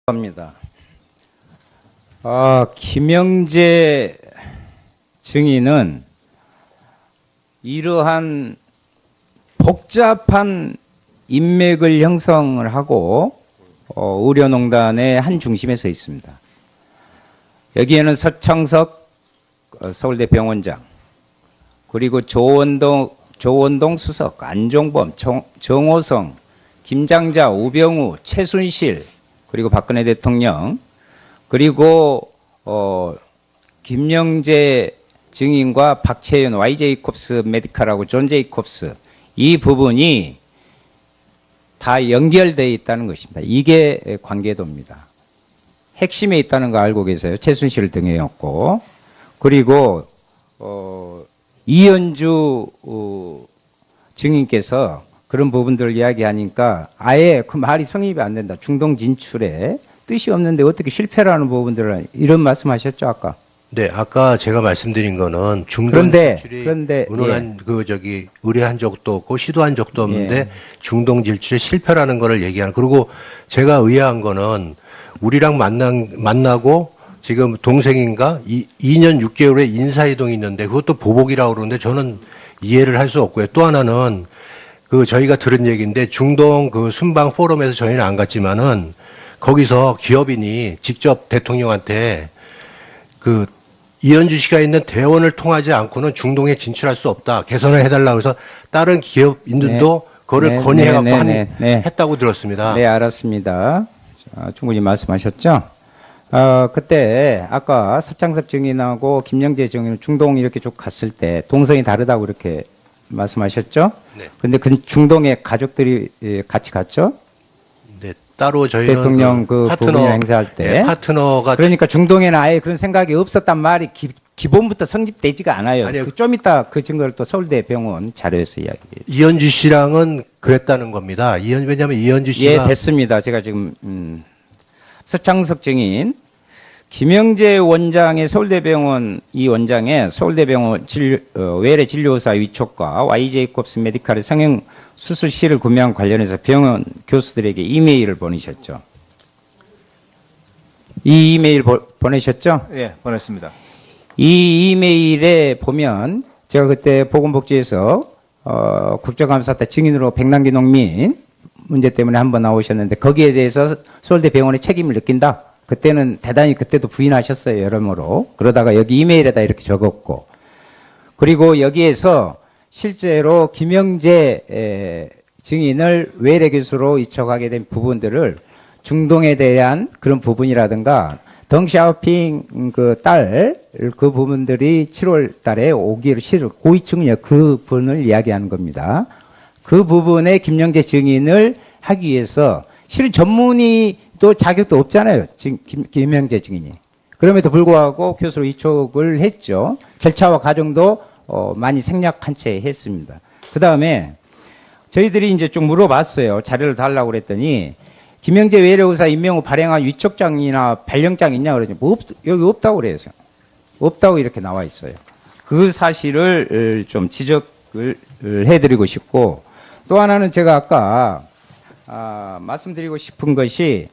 합니다. 김영재 증인은 이러한 복잡한 인맥을 형성을 하고 의료농단의 한 중심에 서 있습니다. 여기에는 서창석 서울대 병원장, 그리고 조원동 수석, 안종범, 정호성, 김장자, 우병우, 최순실, 그리고 박근혜 대통령, 그리고 김영재 증인과 박채윤, YJ콥스 메디칼하고 존 제이콥스, 이 부분이 다 연결되어 있다는 것입니다. 이게 관계도입니다. 핵심에 있다는 거 알고 계세요. 최순실 등이었고, 그리고 이현주 증인께서 그런 부분들을 이야기하니까 아예 그 말이 성립이 안 된다. 중동 진출에 뜻이 없는데 어떻게 실패를 하는 부분들을 이런 말씀하셨죠, 아까? 네, 아까 제가 말씀드린 거는 중동 진출이 의논한 의뢰한 적도 없고 시도한 적도 없는데 중동 진출에 실패라는 거를 얘기하는. 그리고 제가 의아한 거는 우리랑 만나고 지금 동생인가 2년 6개월의 인사이동이 있는데 그것도 보복이라고 그러는데 저는 이해를 할 수 없고요. 또 하나는 저희가 들은 얘기인데 중동 순방 포럼에서 저희는 안 갔지만은 거기서 기업인이 직접 대통령한테 이현주 씨가 있는 대원을 통하지 않고는 중동에 진출할 수 없다. 개선을 해달라고 해서 다른 기업인들도 그거를 건의해갖고 했다고 들었습니다. 네, 알았습니다. 충분히 말씀하셨죠? 그때 아까 서창석 증인하고 김영재 증인은 중동 이렇게 쭉 갔을 때 동선이 다르다고 이렇게 말씀하셨죠? 네. 근데 그 중동에 가족들이 같이 갔죠? 네, 따로 저희는 대통령 부분을 행사할 때. 네, 파트너가. 그러니까 중동에는 아예 그런 생각이 없었단 말이 기본부터 성립되지가 않아요. 아니요. 좀 이따 그 증거를 또 서울대 병원 자료에서 이야기해요. 이현주 씨랑은 그랬다는 겁니다. 왜냐하면 이현주 씨가. 예, 됐습니다. 제가 지금 서창석 증인, 김영재 원장의 서울대병원 이 원장의 서울대병원 외래 진료의사 위촉과 YJ콥스 메디칼의 성형 수술실을 구매한 관련해서 병원 교수들에게 이메일을 보내셨죠. 이 이메일 보내셨죠? 예, 보냈습니다. 이 이메일에 보면 제가 그때 보건복지에서 국정감사 때 증인으로 백남기 농민 문제 때문에 한번 나오셨는데 거기에 대해서 서울대병원의 책임을 느낀다. 그때는 대단히 그때도 부인하셨어요. 여러모로. 그러다가 여기 이메일에다 이렇게 적었고, 그리고 여기에서 실제로 김영재 증인을 외래 교수로 이적하게 된 부분들을 중동에 대한 그런 부분이라든가 덩샤오핑 그 부분들이 7월 달에 오기를 실을 고위층이요. 그 부분을 이야기하는 겁니다. 그 부분에 김영재 증인을 하기 위해서 실 전문의 또 자격도 없잖아요. 김영재 증인이. 그럼에도 불구하고 교수로 이촉을 했죠. 절차와 과정도 많이 생략한 채 했습니다. 그 다음에 저희들이 이제 좀 물어봤어요. 자료를 달라고 그랬더니 김영재 외래의사 임명 후 발행한 위촉장이나 발령장 있냐 그러죠. 여기 없다고 그래요. 없다고 이렇게 나와 있어요. 그 사실을 좀 지적을 해드리고 싶고, 또 하나는 제가 아까 말씀드리고 싶은 것이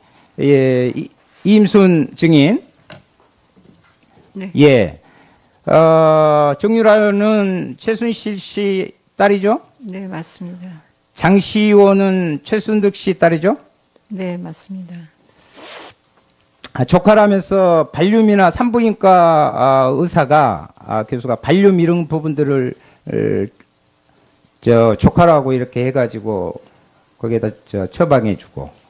이임순 증인, 네. 예, 정유라는 최순실 씨 딸이죠? 네, 맞습니다. 장시호는 최순득 씨 딸이죠? 네, 맞습니다. 조카라면서 발륨이나 산부인과 의사가 교수가 발륨 이런 부분들을 조카라고 이렇게 해가지고 거기에다 처방해주고,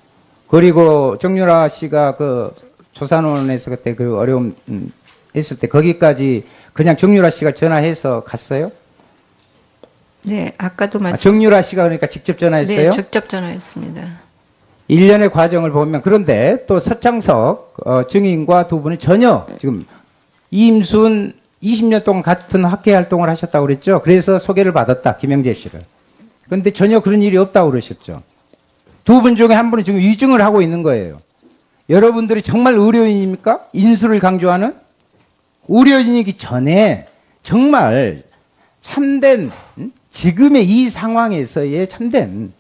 그리고 정유라 씨가 조산원에서 그때 어려움 있을 때 거기까지 그냥 정유라 씨가 전화해서 갔어요? 네, 아까도 정유라 씨가 그러니까 직접 전화했어요? 네, 직접 전화했습니다. 1년의 과정을 보면, 그런데 또 서창석 증인과 두 분은 전혀 지금 이임순 20년 동안 같은 학회 활동을 하셨다고 그랬죠? 그래서 소개를 받았다, 김영재 씨를. 그런데 전혀 그런 일이 없다고 그러셨죠? 두 분 중에 한 분은 지금 위증을 하고 있는 거예요. 여러분들이 정말 의료인입니까? 인수를 강조하는? 의료인이기 전에 정말 참된, 지금의 이 상황에서의 참된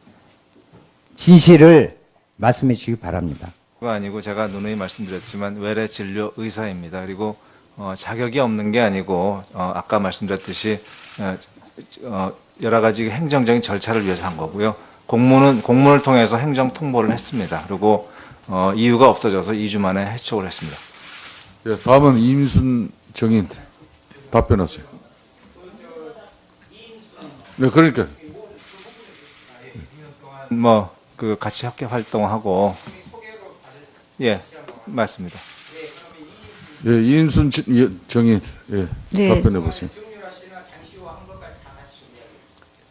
진실을 말씀해 주시기 바랍니다. 가 아니고 제가 누누이 말씀드렸지만 외래 진료 의사입니다. 그리고 자격이 없는 게 아니고 아까 말씀드렸듯이 여러 가지 행정적인 절차를 위해서 한 거고요. 공문을 통해서 행정 통보를 했습니다. 그리고 이유가 없어져서 2주 만에 해촉을 했습니다. 예, 다음은 이인순 정인 답변하세요. 네, 그러니까 그 같이 학교 활동하고 예, 맞습니다. 예, 이인순 정인 예, 네. 답변해 보세요.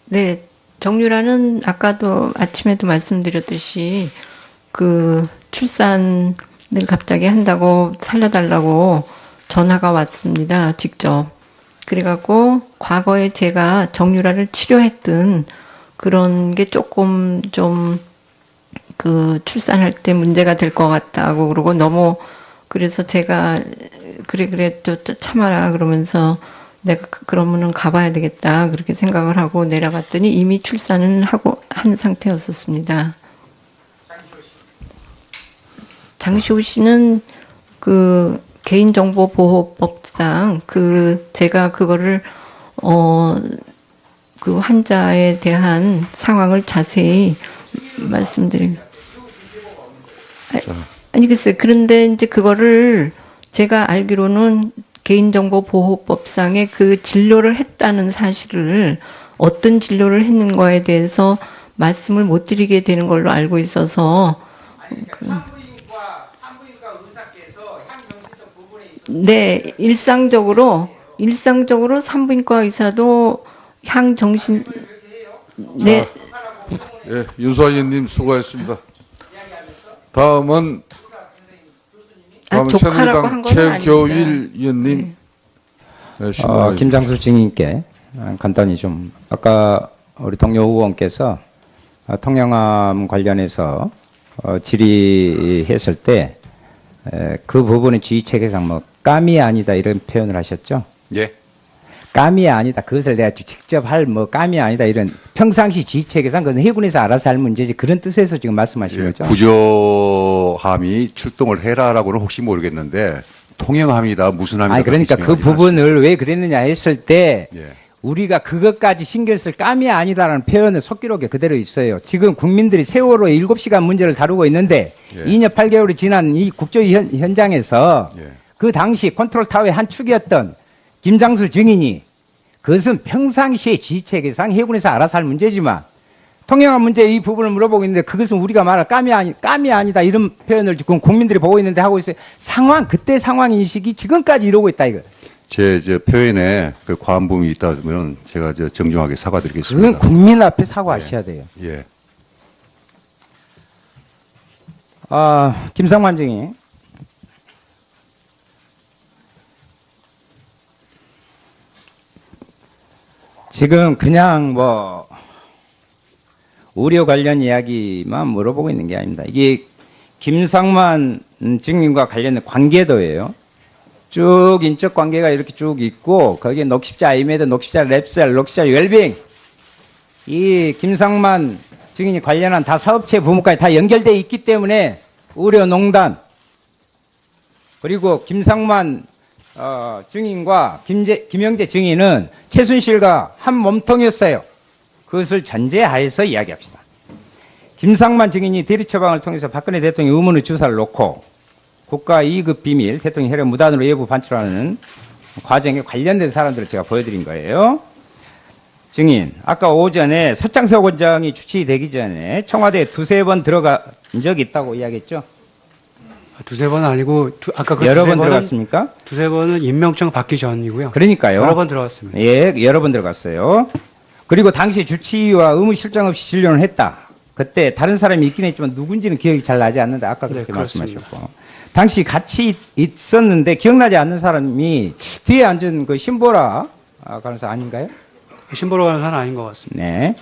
네, 정유라는 아까도 아침에도 말씀드렸듯이 그 출산을 갑자기 한다고 살려달라고 전화가 왔습니다. 직접. 그래갖고 과거에 제가 정유라를 치료했던 그런 게 조금 좀 그 출산할 때 문제가 될 것 같다고 그러고 너무 그래서 제가 그래 또 참아라 그러면서 내가 그러면은 가봐야 되겠다 그렇게 생각을 하고 내려갔더니 이미 출산은 하고 한 상태였었습니다. 장시호 씨는 그 개인정보보호법상 제가 그거를 그 환자에 대한 상황을 자세히 말씀드립니다. 아니 글쎄 그런데 이제 그거를 제가 알기로는 개인정보보호법상에 그 진료를 했다는 사실을 어떤 진료를 했는 거에 대해서 말씀을 못 드리게 되는 걸로 알고 있어서 산부인과 의사께서 향정신성 부분에 있어. 네 일상적으로 산부인과 의사도 향정신 네. 예, 윤수아위원님 수고하셨습니다. 다음은 조카라고 한 새누리당 건 최교일 아닙니다. 의원님 네, 신문하겠습니다. 김장수 증인께 간단히 좀 아까 우리 동료 의원께서 통영암 관련해서 질의했을 때 그 부분은 지휘체계상 뭐 감이 아니다 이런 표현을 하셨죠? 예. 감이 아니다. 그것을 내가 직접 할 뭐 감이 아니다 이런 평상시 지휘체계상 그건 해군에서 알아서 할 문제지 그런 뜻에서 지금 말씀하신 예, 거죠? 구조함이 출동을 해라라고는 혹시 모르겠는데 통영함이다 무슨 함이다. 아니 그러니까 그 부분을 왜 그랬느냐 했을 때 예. 우리가 그것까지 신경 쓸 감이 아니다라는 표현은 속기록에 그대로 있어요. 지금 국민들이 세월호 7시간 문제를 다루고 있는데 예. 2년 8개월이 지난 이 국조 현장에서 예. 그 당시 컨트롤 타워의 한 축이었던 김장수 증인이 그것은 평상시에 지휘체계상 해군에서 알아서 할 문제지만 통영함 문제 이 부분을 물어보고 있는데 그것은 우리가 말할 감이 아니다 이런 표현을 지금 국민들이 보고 있는데 하고 있어요. 그때 상황 인식이 지금까지 이러고 있다 이거. 제 표현에 그 과한 부분이 있다면 제가 정중하게 사과드리겠습니다. 그건 국민 앞에 사과하셔야 돼요. 예. 김상만 증인. 지금 그냥 뭐 의료 관련 이야기만 물어보고 있는 게 아닙니다. 이게 김상만 증인과 관련된 관계도예요. 쭉 인적 관계가 이렇게 쭉 있고 거기에 녹십자 아이메드, 녹십자 랩셀, 녹십자 웰빙 이 김상만 증인이 관련한 다 사업체 부문까지 다 연결되어 있기 때문에 의료농단 그리고 김상만 증인과 김영재 증인은 최순실과 한 몸통이었어요. 그것을 전제하에서 이야기합시다. 김상만 증인이 대리 처방을 통해서 박근혜 대통령 의문의 주사를 놓고 국가 2급 비밀, 대통령 혈액 무단으로 외부 반출하는 과정에 관련된 사람들을 제가 보여드린 거예요. 증인, 아까 오전에 서창석 원장이 주치되기 전에 청와대에 2-3번 들어간 적이 있다고 이야기했죠? 두세 번은 아니고 아까 그 여러 두세 번 번은 들어갔습니까? 두세 번은 임명장 받기 전이고요. 그러니까요. 여러 번 들어갔습니다. 예, 여러 번 들어갔어요. 그리고 당시 주치의와 의무 실장 없이 진료를 했다. 그때 다른 사람이 있긴 했지만 누군지는 기억이 잘 나지 않는데 아까 그렇게 네, 그렇습니다. 말씀하셨고. 당시 같이 있었는데 기억나지 않는 사람이 뒤에 앉은 그 신보라 간호사 아닌가요? 신보로 가는 사람 아닌 것 같습니다. 네.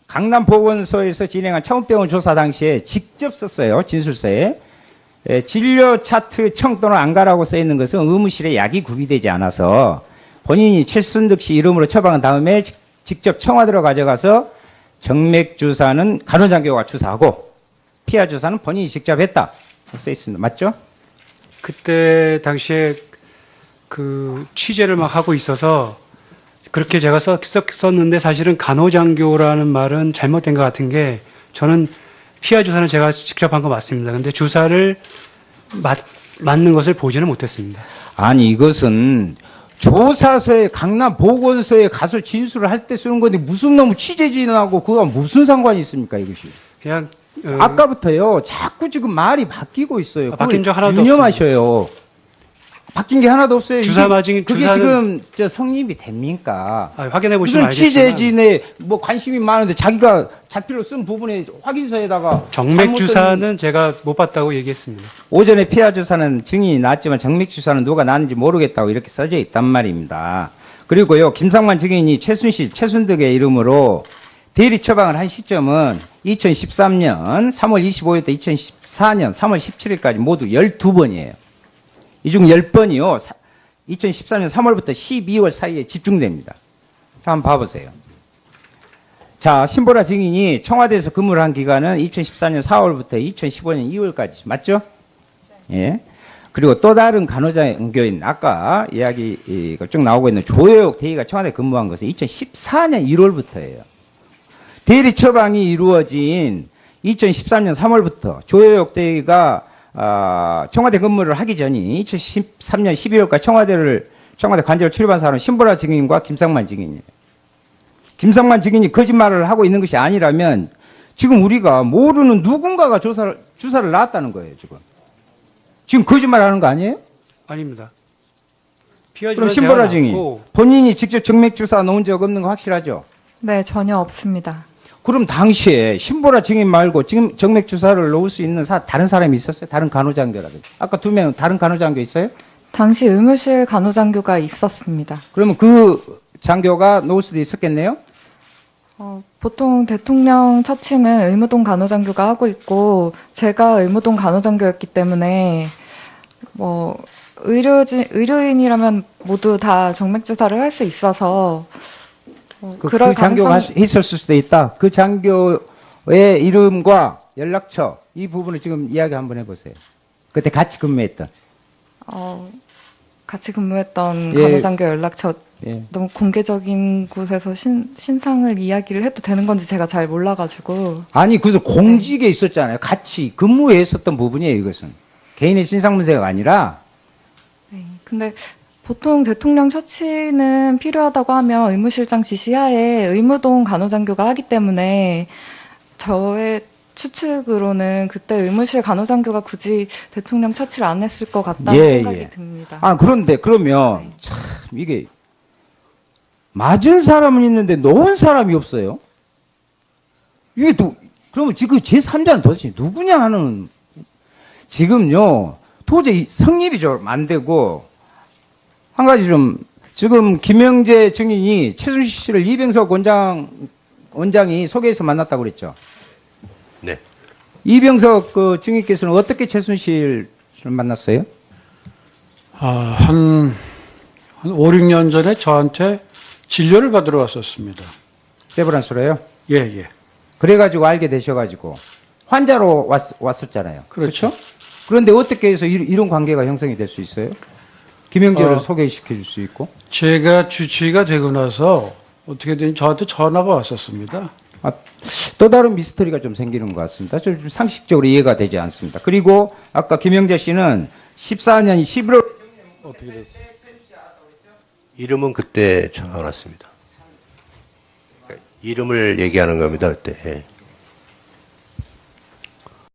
강남보건소에서 진행한 차원병원 조사 당시에 직접 썼어요. 진술서에. 진료 차트 청 또는 안 가라고 써 있는 것은 의무실에 약이 구비되지 않아서 본인이 최순득 씨 이름으로 처방한 다음에 직접 청와대로 가져가서 정맥 주사는 간호장교가 주사하고 피하 주사는 본인이 직접 했다. 써 있습니다. 맞죠? 그때 당시에 그 취재를 막 하고 있어서 그렇게 제가 썼는데 사실은 간호장교라는 말은 잘못된 것 같은 게 저는 피하 주사는 제가 직접 한 거 맞습니다. 근데 주사를 맞는 것을 보지는 못했습니다. 아니 이것은 조사서에 강남 보건소에 가서 진술을 할 때 쓰는 건데 무슨 놈 취재진하고 그거 무슨 상관이 있습니까 이것이? 그냥 아까부터요 자꾸 지금 말이 바뀌고 있어요. 바뀐 적 하나도 유념하셔요. 바뀐 게 하나도 없어요. 주사 맞은 그게 주사는 지금 저 성립이 됩니까? 확인해 보시면 무슨 알겠지만 취재진에 뭐 관심이 많은데 자기가 자필로 쓴 부분에 확인서에다가 정맥 주사는 제가 못 봤다고 얘기했습니다. 오전에 피하 주사는 증인이 났지만 정맥 주사는 누가 났는지 모르겠다고 이렇게 써져 있단 말입니다. 그리고요 김상만 증인이 최순실, 최순득의 이름으로 대리 처방을 한 시점은 2013년 3월 25일부터 2014년 3월 17일까지 모두 12번이에요. 이 중 10번이요. 2013년 3월부터 12월 사이에 집중됩니다. 자, 한번 봐보세요. 자, 신보라 증인이 청와대에서 근무를 한 기간은 2014년 4월부터 2015년 2월까지. 맞죠? 예. 그리고 또 다른 간호장교인, 아까 이야기가 쭉 나오고 있는 조효옥 대위가 청와대에 근무한 것은 2014년 1월부터예요. 대리 처방이 이루어진 2013년 3월부터 조효옥 대위가 청와대 근무를 하기 전이 2013년 12월까지 청와대 관저를 출입한 사람은 신보라 증인과 김상만 증인이에요. 김상만 증인이 거짓말을 하고 있는 것이 아니라면 지금 우리가 모르는 누군가가 주사를 놨다는 거예요, 지금. 지금 거짓말 하는 거 아니에요? 아닙니다. 그럼 신보라 증인, 본인이 직접 정맥 주사 놓은 적 없는 거 확실하죠? 네, 전혀 없습니다. 그럼 당시에 신보라 증인 말고 지금 정맥 주사를 놓을 수 있는 다른 사람이 있었어요? 다른 간호장교라든지. 아까 2명 다른 간호장교 있어요? 당시 의무실 간호장교가 있었습니다. 그러면 그 장교가 놓을 수도 있었겠네요? 보통 대통령 처치는 의무동 간호장교가 하고 있고 제가 의무동 간호장교였기 때문에 뭐 의료인이라면 모두 다 정맥 주사를 할 수 있어서 그 장교가 있었을 수도 있다. 그 장교의 이름과 연락처 이 부분을 지금 이야기 한번 해보세요. 그때 같이 근무했던. 같이 근무했던 예. 간호장교 연락처 예. 너무 공개적인 곳에서 신상을 이야기를 해도 되는 건지 제가 잘 몰라가지고. 아니 그래서 공직에 있었잖아요. 같이 근무했었던 부분이에요. 이것은 개인의 신상 문제가 아니라. 네. 근데 보통 대통령 처치는 필요하다고 하면 의무실장 지시하에 의무동 간호장교가 하기 때문에 저의 추측으로는 그때 의무실 간호장교가 굳이 대통령 처치를 안 했을 것 같다는 생각이 듭니다. 그런데 그러면 네. 참 이게 맞은 사람은 있는데 놓은 사람이 없어요. 이게 그러면 지금 제3자는 도대체 누구냐 하는 지금요 도저히 성립이 좀 안 되고 한 가지 좀 지금 김영재 증인이 최순실 씨를 이병석 원장이 소개해서 만났다고 그랬죠. 네. 이병석 그 증인께서는 어떻게 최순실을 만났어요? 한 5, 6년 전에 저한테 진료를 받으러 왔었습니다. 세브란스로요? 예, 예. 그래가지고 알게 되셔가지고 환자로 왔었잖아요. 그렇죠. 그런데 어떻게 해서 이런 관계가 형성이 될 수 있어요? 김영재를 소개시켜 줄 수 있고? 제가 주치의가 되고 나서 어떻게든 저한테 전화가 왔었습니다. 또 다른 미스터리가 좀 생기는 것 같습니다. 좀 상식적으로 이해가 되지 않습니다. 그리고 아까 김영재 씨는 14년 11월 어떻게 됐어요? 이름은 그때 전화 왔습니다. 이름을 얘기하는 겁니다, 그때. 예.